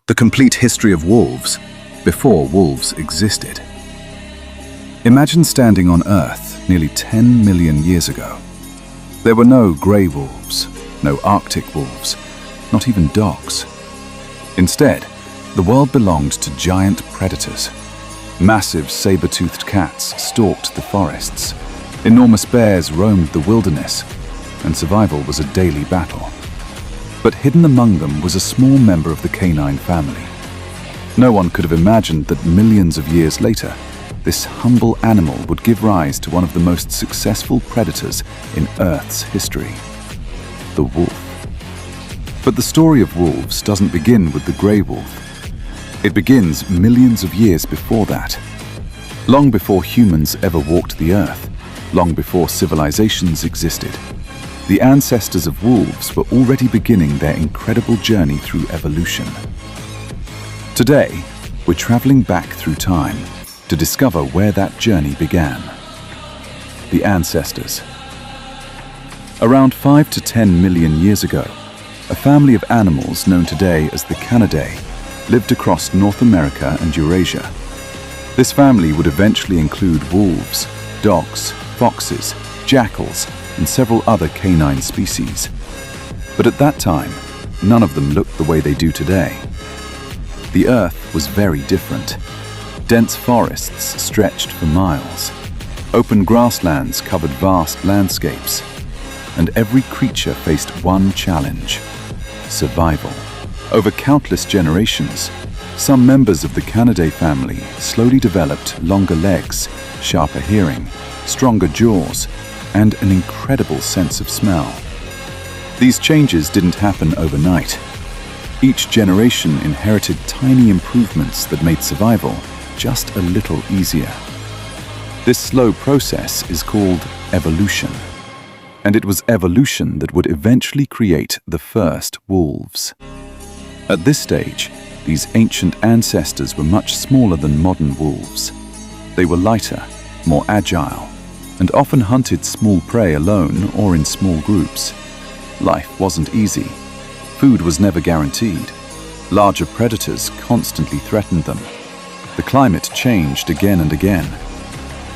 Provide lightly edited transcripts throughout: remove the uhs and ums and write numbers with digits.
The complete history of wolves before wolves existed. Imagine standing on Earth nearly 10 million years ago. There were no grey wolves, no Arctic wolves, not even dogs. Instead, the world belonged to giant predators. Massive saber-toothed cats stalked the forests. Enormous bears roamed the wilderness, and survival was a daily battle. But hidden among them was a small member of the canine family. No one could have imagined that millions of years later, this humble animal would give rise to one of the most successful predators in Earth's history, the wolf. But the story of wolves doesn't begin with the grey wolf. It begins millions of years before that. Long before humans ever walked the Earth, long before civilizations existed, the ancestors of wolves were already beginning their incredible journey through evolution. Today, we're traveling back through time to discover where that journey began. The ancestors. Around 5 to 10 million years ago, a family of animals known today as the Canidae lived across North America and Eurasia. This family would eventually include wolves, dogs, foxes, jackals, and several other canine species. But at that time, none of them looked the way they do today. The Earth was very different. Dense forests stretched for miles. Open grasslands covered vast landscapes. And every creature faced one challenge: survival. Over countless generations, some members of the Canidae family slowly developed longer legs, sharper hearing, stronger jaws, and an incredible sense of smell. These changes didn't happen overnight. Each generation inherited tiny improvements that made survival just a little easier. This slow process is called evolution, and it was evolution that would eventually create the first wolves. At this stage, these ancient ancestors were much smaller than modern wolves. They were lighter, more agile, and often hunted small prey alone or in small groups. Life wasn't easy. Food was never guaranteed. Larger predators constantly threatened them. The climate changed again and again.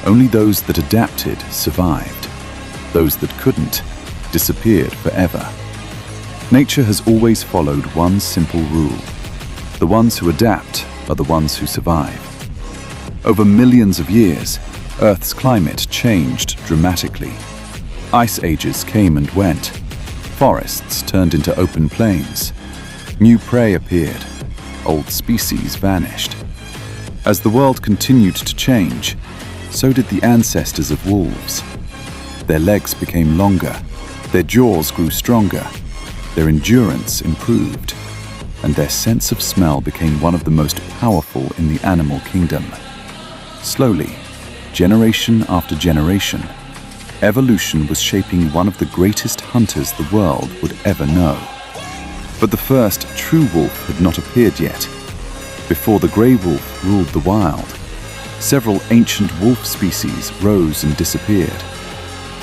Only those that adapted survived. Those that couldn't disappeared forever. Nature has always followed one simple rule: the ones who adapt are the ones who survive. Over millions of years, Earth's climate changed dramatically. Ice ages came and went. Forests turned into open plains. New prey appeared. Old species vanished. As the world continued to change, so did the ancestors of wolves. Their legs became longer, their jaws grew stronger, their endurance improved, and their sense of smell became one of the most powerful in the animal kingdom. Slowly, generation after generation, evolution was shaping one of the greatest hunters the world would ever know. But the first true wolf had not appeared yet. Before the grey wolf ruled the wild, several ancient wolf species rose and disappeared.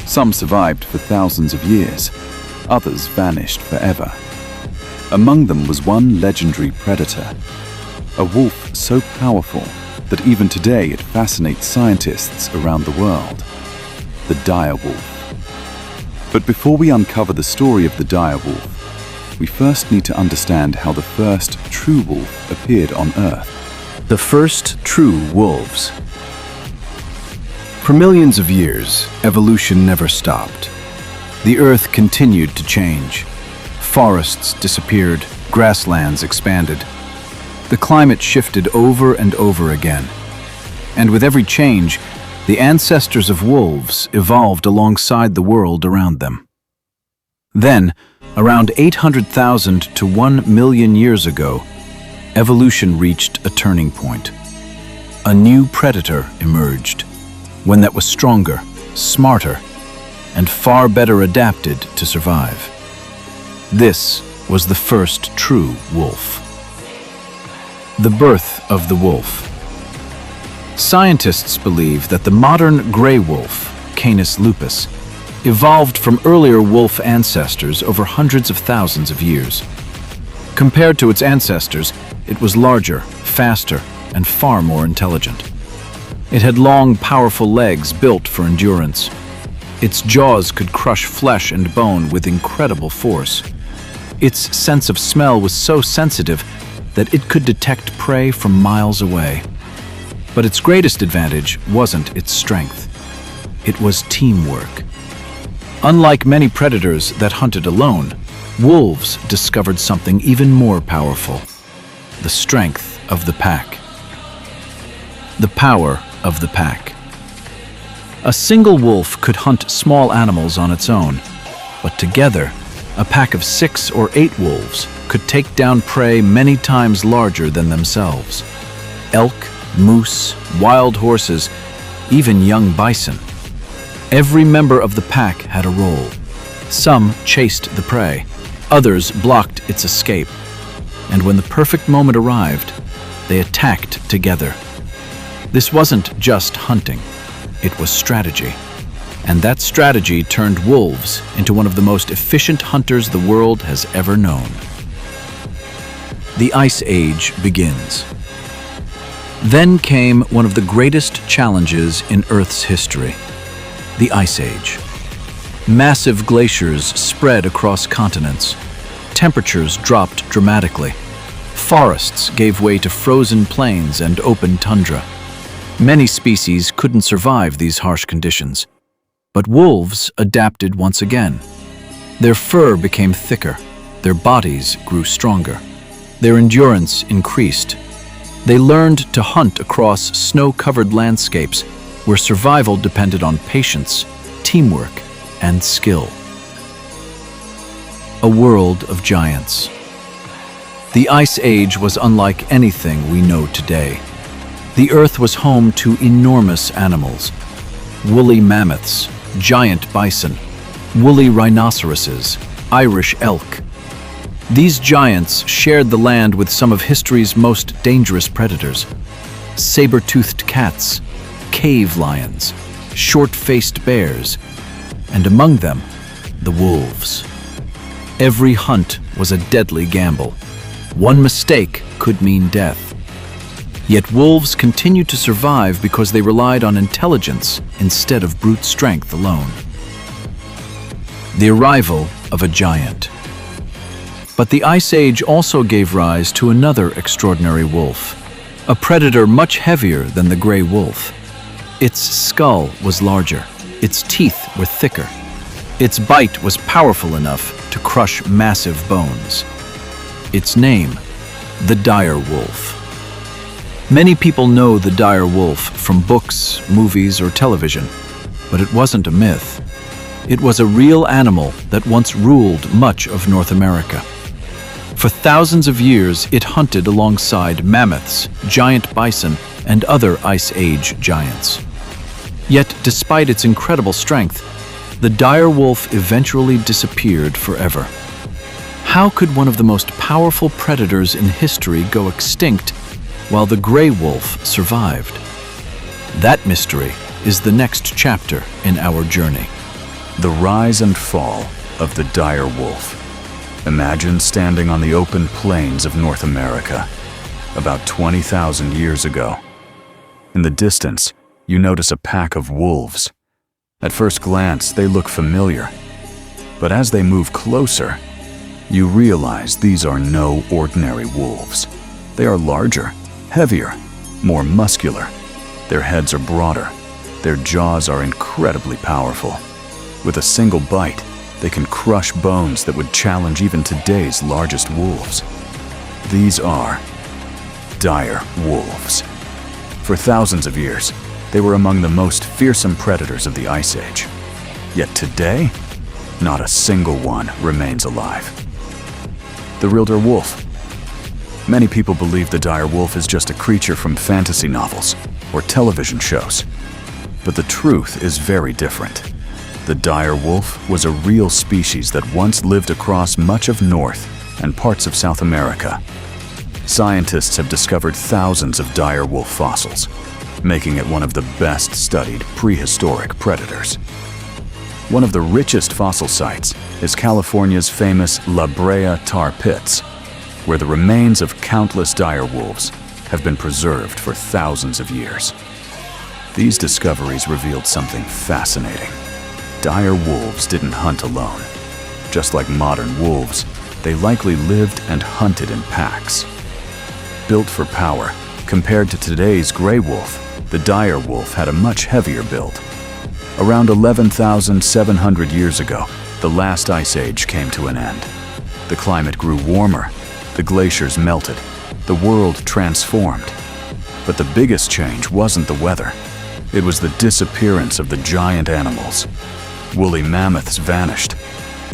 Some survived for thousands of years, others vanished forever. Among them was one legendary predator, a wolf so powerful that even today it fascinates scientists around the world: the dire wolf. But before we uncover the story of the dire wolf, we first need to understand how the first true wolf appeared on Earth. The first true wolves. For millions of years, evolution never stopped. The Earth continued to change. Forests disappeared, grasslands expanded. The climate shifted over and over again. And with every change, the ancestors of wolves evolved alongside the world around them. Then, around 800,000 to 1 million years ago, evolution reached a turning point. A new predator emerged, one that was stronger, smarter, and far better adapted to survive. This was the first true wolf. The birth of the wolf. Scientists believe that the modern gray wolf, Canis lupus, evolved from earlier wolf ancestors over hundreds of thousands of years. Compared to its ancestors, It was larger, faster, and far more intelligent. It had long, powerful legs built for endurance. Its jaws could crush flesh and bone with incredible force. Its sense of smell was so sensitive that it could detect prey from miles away. But its greatest advantage wasn't its strength. It was teamwork. Unlike many predators that hunted alone, wolves discovered something even more powerful: the strength of the pack. The power of the pack. A single wolf could hunt small animals on its own, but together, a pack of 6 or 8 wolves could take down prey many times larger than themselves. Elk, moose, wild horses, even young bison. Every member of the pack had a role. Some chased the prey, others blocked its escape, and when the perfect moment arrived, they attacked together. This wasn't just hunting, it was strategy. And that strategy turned wolves into one of the most efficient hunters the world has ever known. The Ice Age begins. Then came one of the greatest challenges in Earth's history: the Ice Age. Massive glaciers spread across continents. Temperatures dropped dramatically. Forests gave way to frozen plains and open tundra. Many species couldn't survive these harsh conditions. But wolves adapted once again. Their fur became thicker, their bodies grew stronger, their endurance increased. They learned to hunt across snow-covered landscapes where survival depended on patience, teamwork, and skill. A world of giants. The Ice Age was unlike anything we know today. The Earth was home to enormous animals: woolly mammoths, giant bison, woolly rhinoceroses, Irish elk. These giants shared the land with some of history's most dangerous predators: saber-toothed cats, cave lions, short-faced bears, and among them, the wolves. Every hunt was a deadly gamble. One mistake could mean death. Yet wolves continued to survive because they relied on intelligence instead of brute strength alone. The arrival of a giant. But the Ice Age also gave rise to another extraordinary wolf, a predator much heavier than the gray wolf. Its skull was larger, its teeth were thicker, its bite was powerful enough to crush massive bones. Its name, the dire wolf. Many people know the dire wolf from books, movies, or television, but it wasn't a myth. It was a real animal that once ruled much of North America. For thousands of years, it hunted alongside mammoths, giant bison, and other Ice Age giants. Yet, despite its incredible strength, the dire wolf eventually disappeared forever. How could one of the most powerful predators in history go extinct while the gray wolf survived? That mystery is the next chapter in our journey. The rise and fall of the dire wolf. Imagine standing on the open plains of North America about 20,000 years ago. In the distance, you notice a pack of wolves. At first glance, they look familiar. But as they move closer, you realize these are no ordinary wolves. They are larger, heavier, more muscular. Their heads are broader. Their jaws are incredibly powerful. With a single bite, they can crush bones that would challenge even today's largest wolves. These are dire wolves. For thousands of years, they were among the most fearsome predators of the Ice Age. Yet today, not a single one remains alive. The real dire wolf. Many people believe the dire wolf is just a creature from fantasy novels or television shows. But the truth is very different. The dire wolf was a real species that once lived across much of North and parts of South America. Scientists have discovered thousands of dire wolf fossils, making it one of the best studied prehistoric predators. One of the richest fossil sites is California's famous La Brea tar pits. where the remains of countless dire wolves have been preserved for thousands of years. These discoveries revealed something fascinating. Dire wolves didn't hunt alone. Just like modern wolves, they likely lived and hunted in packs. Built for power, compared to today's gray wolf, the dire wolf had a much heavier build. Around 11,700 years ago, the last ice age came to an end. The climate grew warmer, the glaciers melted, the world transformed. But the biggest change wasn't the weather. It was the disappearance of the giant animals. Woolly mammoths vanished.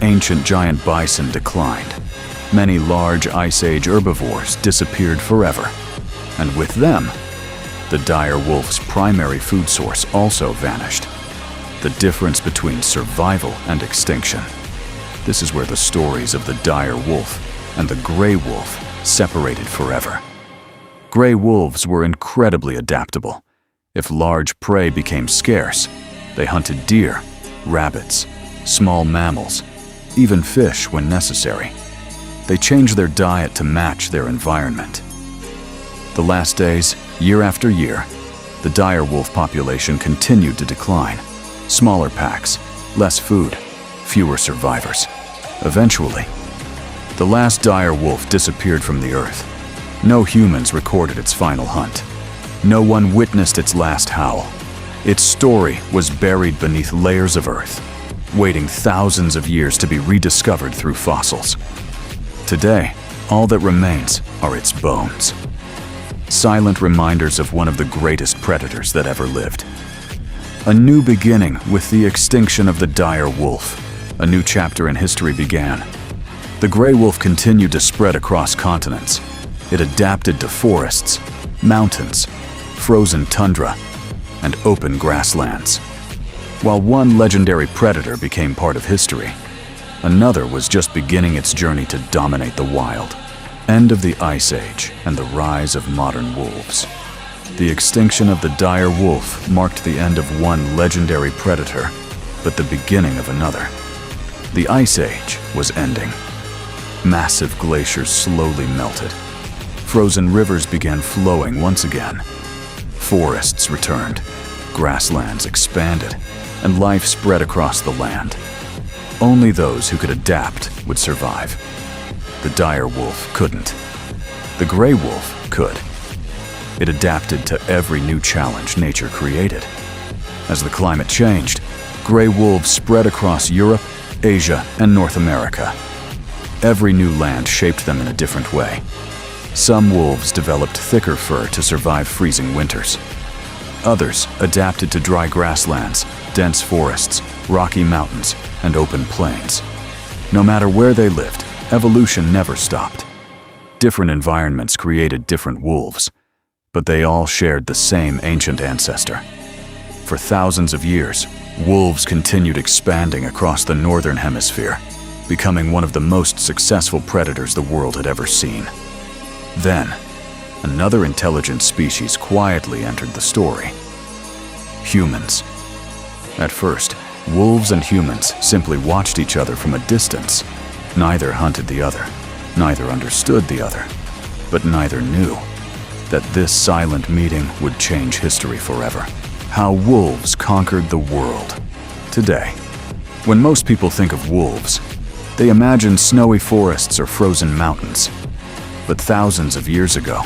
Ancient giant bison declined. Many large Ice Age herbivores disappeared forever. And with them, the dire wolf's primary food source also vanished. The difference between survival and extinction. This is where the stories of the dire wolf and the gray wolf separated forever. Gray wolves were incredibly adaptable. If large prey became scarce, they hunted deer, rabbits, small mammals, even fish when necessary. They changed their diet to match their environment. The last days, year after year, the dire wolf population continued to decline. Smaller packs, less food, fewer survivors. Eventually, the last dire wolf disappeared from the earth. No humans recorded its final hunt. No one witnessed its last howl. Its story was buried beneath layers of earth, waiting thousands of years to be rediscovered through fossils. Today, all that remains are its bones. Silent reminders of one of the greatest predators that ever lived. A new beginning with the extinction of the dire wolf. A new chapter in history began. The gray wolf continued to spread across continents. It adapted to forests, mountains, frozen tundra, and open grasslands. While one legendary predator became part of history, another was just beginning its journey to dominate the wild. End of the Ice Age and the rise of modern wolves. The extinction of the dire wolf marked the end of one legendary predator, but the beginning of another. The Ice Age was ending. Massive glaciers slowly melted. Frozen rivers began flowing once again. Forests returned, grasslands expanded, and life spread across the land. Only those who could adapt would survive. The dire wolf couldn't. The gray wolf could. It adapted to every new challenge nature created. As the climate changed, gray wolves spread across Europe, Asia, and North America. Every new land shaped them in a different way. Some wolves developed thicker fur to survive freezing winters. Others adapted to dry grasslands, dense forests, rocky mountains, and open plains. No matter where they lived, evolution never stopped. Different environments created different wolves, but they all shared the same ancient ancestor. For thousands of years, wolves continued expanding across the northern hemisphere, becoming one of the most successful predators the world had ever seen. Then, another intelligent species quietly entered the story. Humans. At first, wolves and humans simply watched each other from a distance. Neither hunted the other, neither understood the other, but neither knew that this silent meeting would change history forever. How wolves conquered the world. Today, when most people think of wolves, they imagine snowy forests or frozen mountains. But thousands of years ago,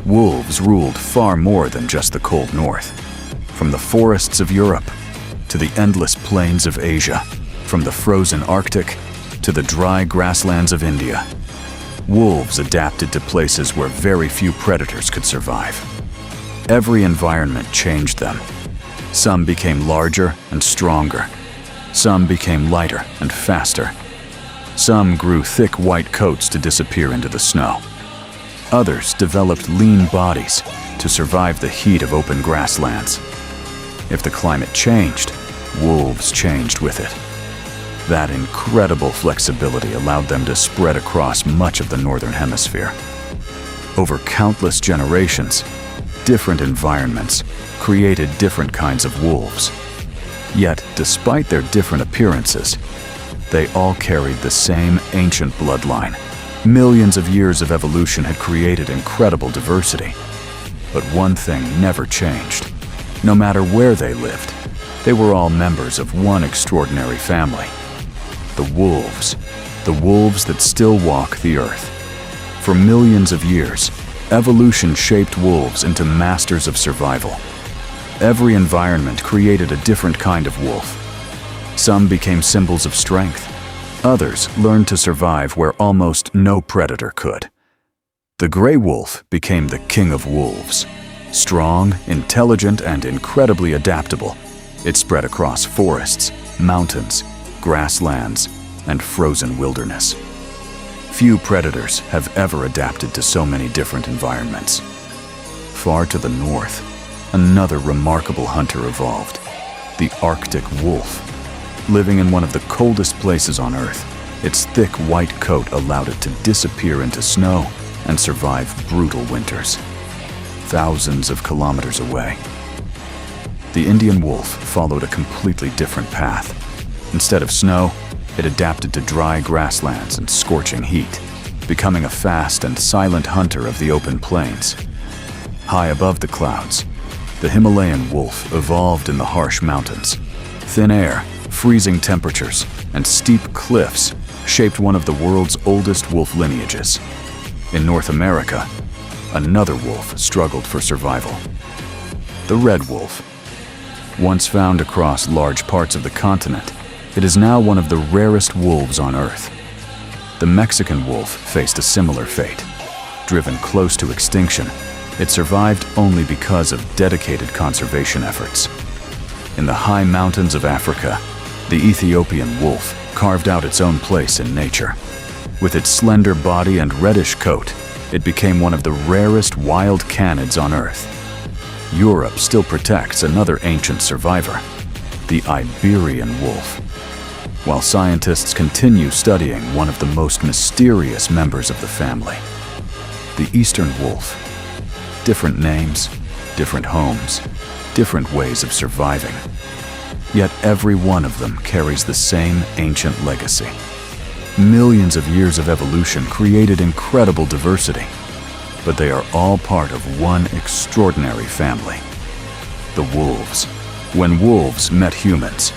wolves ruled far more than just the cold north. From the forests of Europe to the endless plains of Asia, from the frozen Arctic to the dry grasslands of India, wolves adapted to places where very few predators could survive. Every environment changed them. Some became larger and stronger. Some became lighter and faster. Some grew thick white coats to disappear into the snow. Others developed lean bodies to survive the heat of open grasslands. If the climate changed, wolves changed with it. That incredible flexibility allowed them to spread across much of the northern hemisphere. Over countless generations, different environments created different kinds of wolves. Yet, despite their different appearances, they all carried the same ancient bloodline, Millions of years of evolution had created incredible diversity. But one thing never changed. No matter where they lived, they were all members of one extraordinary family. The wolves. The wolves that still walk the earth. For millions of years, evolution shaped wolves into masters of survival. Every environment created a different kind of wolf. Some became symbols of strength. Others learned to survive where almost no predator could. The gray wolf became the king of wolves. Strong, intelligent, and incredibly adaptable, it spread across forests, mountains, grasslands, and frozen wilderness. Few predators have ever adapted to so many different environments. Far to the north, another remarkable hunter evolved, the Arctic wolf. Living in one of the coldest places on Earth, its thick white coat allowed it to disappear into snow and survive brutal winters. Thousands of kilometers away. The Indian wolf followed a completely different path. Instead of snow, it adapted to dry grasslands and scorching heat, becoming a fast and silent hunter of the open plains. High above the clouds, the Himalayan wolf evolved in the harsh mountains. Thin air, freezing temperatures, and steep cliffs shaped one of the world's oldest wolf lineages. In North America, another wolf struggled for survival. The red wolf. Once found across large parts of the continent, it is now one of the rarest wolves on Earth. The Mexican wolf faced a similar fate. Driven close to extinction, it survived only because of dedicated conservation efforts. In the high mountains of Africa, the Ethiopian wolf carved out its own place in nature. With its slender body and reddish coat, it became one of the rarest wild canids on Earth. Europe still protects another ancient survivor, the Iberian wolf. While scientists continue studying one of the most mysterious members of the family, the eastern wolf. Different names, different homes, different ways of surviving. Yet every one of them carries the same ancient legacy. Millions of years of evolution created incredible diversity, but they are all part of one extraordinary family, the wolves. When wolves met humans,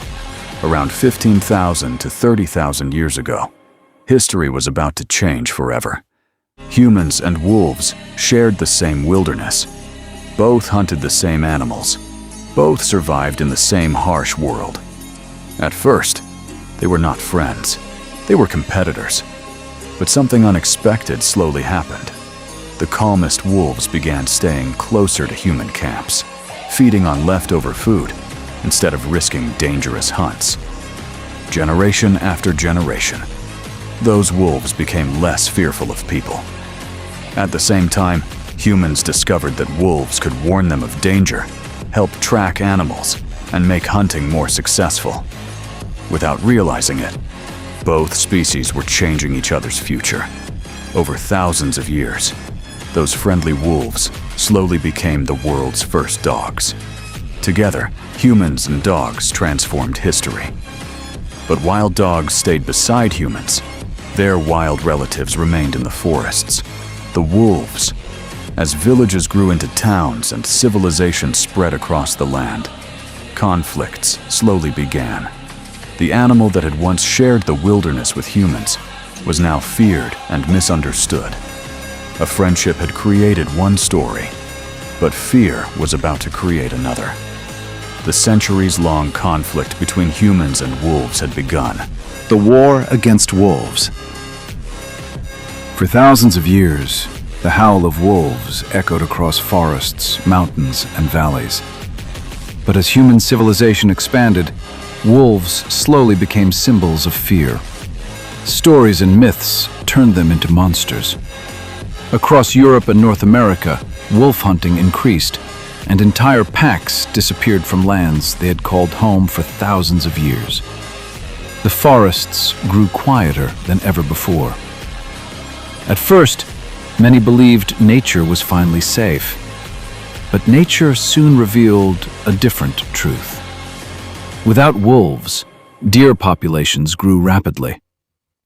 around 15,000 to 30,000 years ago, history was about to change forever. Humans and wolves shared the same wilderness. Both hunted the same animals. Both survived in the same harsh world. At first, they were not friends. They were competitors. But something unexpected slowly happened. The calmest wolves began staying closer to human camps, feeding on leftover food instead of risking dangerous hunts. Generation after generation, those wolves became less fearful of people. At the same time, humans discovered that wolves could warn them of danger, help track animals, and make hunting more successful. Without realizing it, both species were changing each other's future. Over thousands of years, those friendly wolves slowly became the world's first dogs. Together, humans and dogs transformed history. But while dogs stayed beside humans, their wild relatives remained in the forests. The wolves. As villages grew into towns and civilization spread across the land, conflicts slowly began. The animal that had once shared the wilderness with humans was now feared and misunderstood. A friendship had created one story, but fear was about to create another. The centuries-long conflict between humans and wolves had begun. The war against wolves. For thousands of years, the howl of wolves echoed across forests, mountains, and valleys. But as human civilization expanded, wolves slowly became symbols of fear. Stories and myths turned them into monsters. Across Europe and North America, wolf hunting increased, and entire packs disappeared from lands they had called home for thousands of years. The forests grew quieter than ever before. At first, many believed nature was finally safe. But nature soon revealed a different truth. Without wolves, deer populations grew rapidly.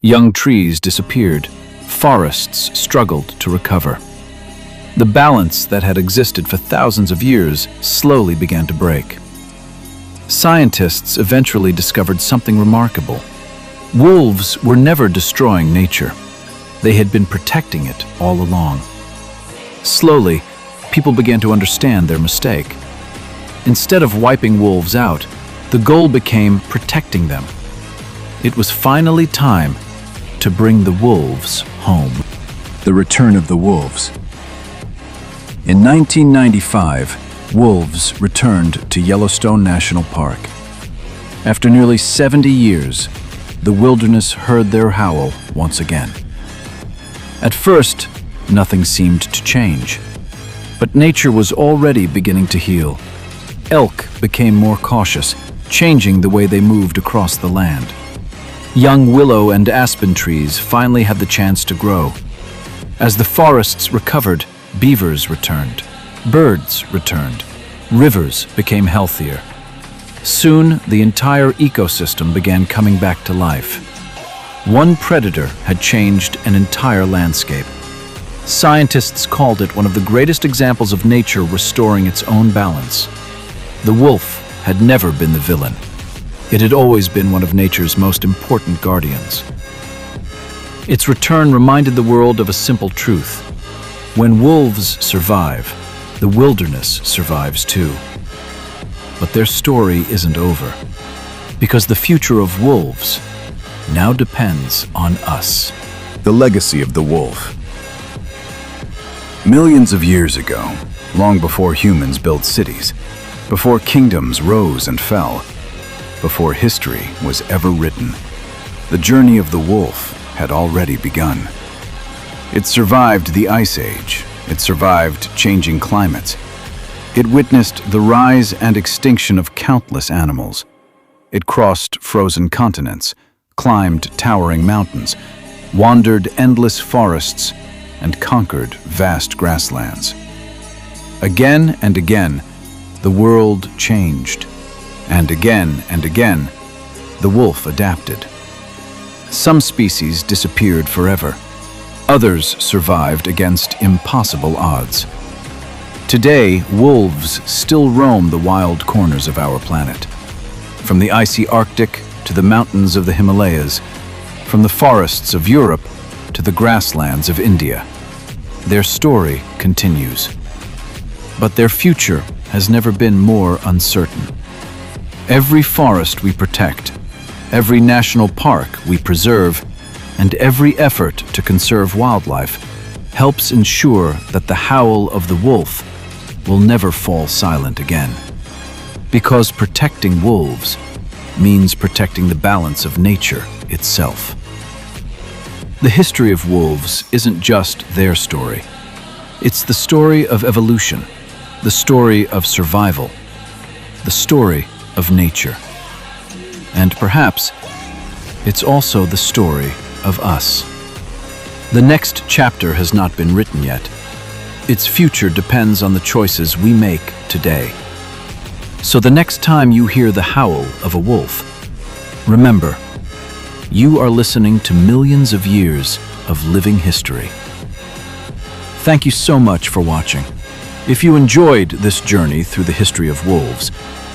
Young trees disappeared, forests struggled to recover. The balance that had existed for thousands of years slowly began to break. Scientists eventually discovered something remarkable. Wolves were never destroying nature. They had been protecting it all along. Slowly, people began to understand their mistake. Instead of wiping wolves out, the goal became protecting them. It was finally time to bring the wolves home. The return of the wolves. In 1995, wolves returned to Yellowstone National Park. After nearly 70 years, the wilderness heard their howl once again. At first, nothing seemed to change, but nature was already beginning to heal. Elk became more cautious, changing the way they moved across the land. Young willow and aspen trees finally had the chance to grow. As the forests recovered, beavers returned, birds returned, rivers became healthier. Soon, the entire ecosystem began coming back to life. One predator had changed an entire landscape. Scientists called it one of the greatest examples of nature restoring its own balance. The wolf had never been the villain. It had always been one of nature's most important guardians. Its return reminded the world of a simple truth. When wolves survive, the wilderness survives too. But their story isn't over, because the future of wolves now depends on us. The legacy of the wolf. Millions of years ago, long before humans built cities, before kingdoms rose and fell, before history was ever written, the journey of the wolf had already begun. It survived the Ice Age. It survived changing climates. It witnessed the rise and extinction of countless animals. It crossed frozen continents, climbed towering mountains, wandered endless forests, and conquered vast grasslands. Again and again, the world changed. And again, the wolf adapted. Some species disappeared forever. Others survived against impossible odds. Today, wolves still roam the wild corners of our planet. From the icy Arctic to the mountains of the Himalayas, from the forests of Europe to the grasslands of India. Their story continues. But their future has never been more uncertain. Every forest we protect, every national park we preserve, and every effort to conserve wildlife helps ensure that the howl of the wolf will never fall silent again. Because protecting wolves means protecting the balance of nature itself. The history of wolves isn't just their story. It's the story of evolution, the story of survival, the story of nature. And perhaps it's also the story of us. The next chapter has not been written yet. Its future depends on the choices we make today. So the next time you hear the howl of a wolf, remember, you are listening to millions of years of living history. Thank you so much for watching. If you enjoyed this journey through the history of wolves,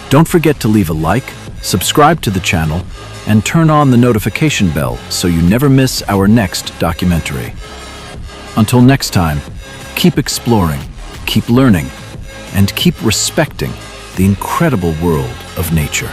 don't forget to leave a like, subscribe to the channel, and turn on the notification bell so you never miss our next documentary. Until next time, keep exploring, keep learning, and keep respecting the incredible world of nature.